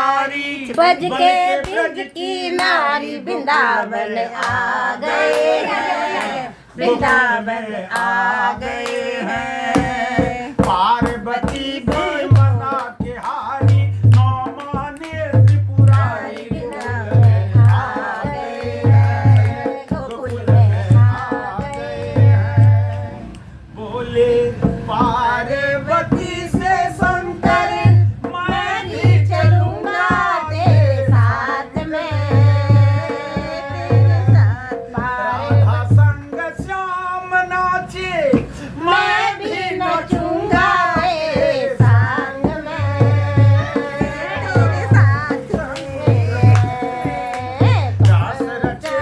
बिहारी बज के ब्रज की नारी वृंदावन आ गए हैं, वृंदावन आ गए हैं। पार्वती भी मना के हारी नौ माने त्रिपुरारी आ गए हैं, गोकुल में आ गए हैं। बोले पार्वती से शंकर मैं भी चलूंगा तेरे साथ में, तेरे साथ राधा संग श्याम नाचे मैं भी नचूंगा तेरे संग में, तेरे साथ में। रास रचे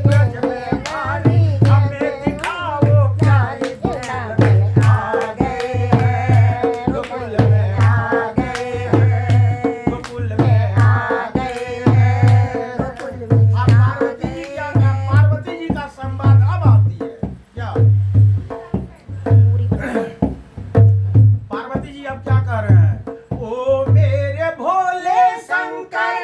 ब्रज में भारी हमें दिखाओ प्यारी वृंदावन आ गए हैं, गोकुल में आ गए हैं, गोकुल में आ गए हैं, गोकुल में अब आ पार्वती जी का संवाद अब आती है क्या? पार्वती जी अब क्या कर रहे हैं? ओ मेरे भोले शंकर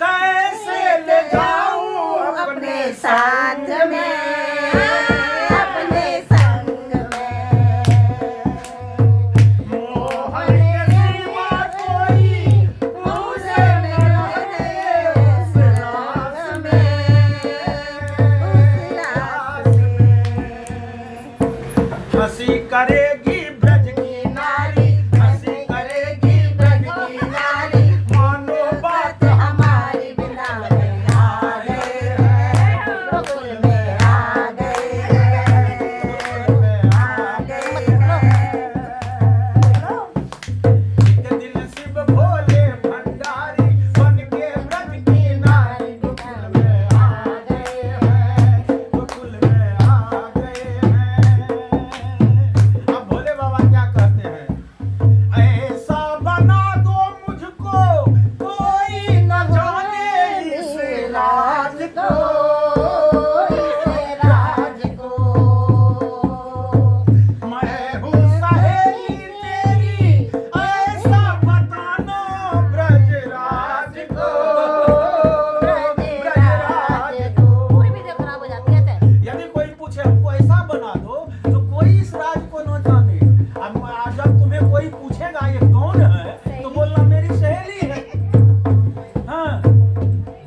कैसे ले जाऊं अपने साथ में, अपने संग में। मोहन के सिवा कोई पूजे में रहे उस रास में, उस रास में। हंसी करेगी ब्रज की नारी, हंसी करेगी ब्रज की नारी, मानो बात हमारी वृंदावन आ गए हैं, गोकुल में आ गए हैं, आ गए हैं। एक दिन शिव भोले भंडारी बन के ब्रज की नारी गोकुल में आ गए हैं, गोकुल में आ गए हैं। अब भोले बाबा क्या कहते हैं? ऐसा बना दो मुझको कोई न जाने इस राज को, इस राज को। मैं हूँ सहेली तेरी ऐसा बताना ब्रजराज को, ब्रजराज को। पूरी वीडियो खराब हो जाती है ऐसे। यदि कोई पूछे हमको ऐसा बना दो तो कोई इस राज को न जाने। अब जब तुम्हें कोई पूछेगा ये कौन है तो बोलना मेरी सहेली है। हाँ,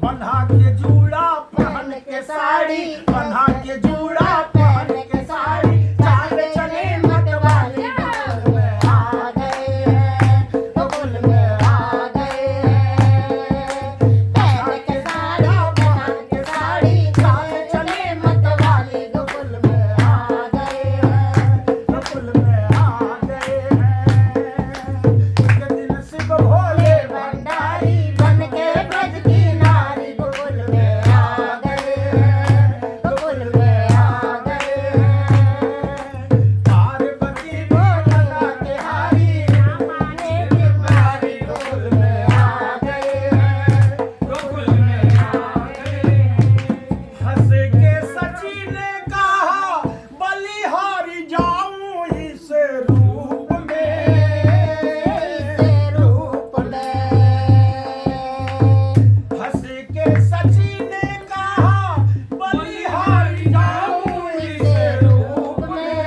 बंधा के जूड़ा पहन के साड़ी, बंधा के जूड़ा पहन के साड़ी, चाल चले मतवाले गोकुल में आ गए हैं, गोकुल में आ गए हैं। पहन के साड़ी, पहन के साड़ी, चाल चले मतवाले गोकुल में आ गए हैं, गोकुल में आ गए हैं। एक दिन शिव भोले भंडारी बन के ब्रज की नारी गोकुल में आ गए हैं, गोकुल में आ गए हैं। पार्वती भोला के हारी माने तुम्हारी गोकुल में आ गए हैं, गोकुल में आ गए हैं। हंस के सची ने कहा बलिहारी जाऊं इस रूप में, इस रूप में। हंस के सची ने कहा बलिहारी जाऊं इस रूप में,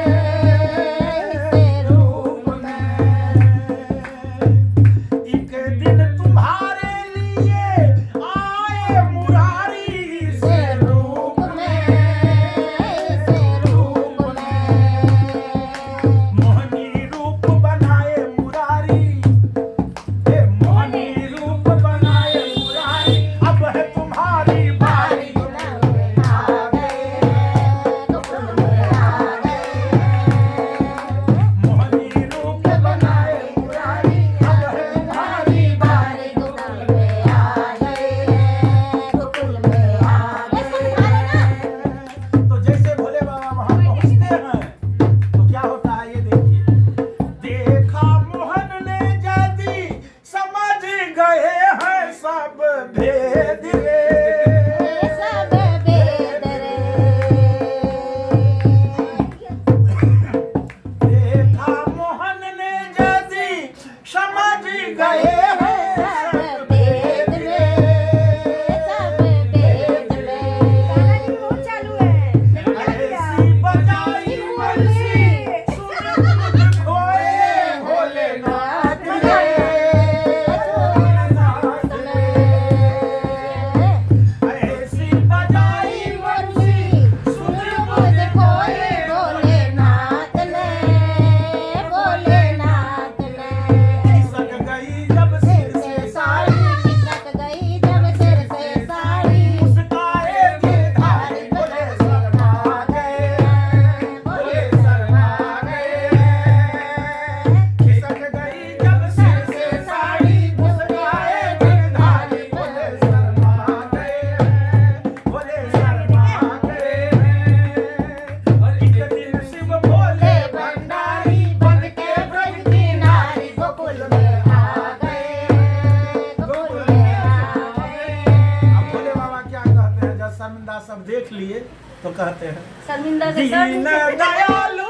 इस रूप में। एक दिन तुम्हारे लिए आए मुरारी इस इस रूप में, इस रूप में। मोहनी रूप बनाए मुरारी, हे मोहनी रूप बनाए मुरारी, अब है तुम्हारी बारी। वृंदावन आ गए हैं, गोकुल में आ गए हैं। मोहनी रूप बनाए मुरारी, अब है तुम्हारी बारी। गोकुल में आ गए हैं, गोकुल में आ गए हैं। तो जैसे भोले बाबा वहां पहुंचते हैं तो क्या होता है ये देखिए। देखा मोहन ने यदि समझ गए हैं सब भेद रे, सब वेद रे। देखा मोहन ने यदि समझ गए हैं सब भेद सब देख लिए तो कहते हैं शर्मिंदा से सर दीन दयाल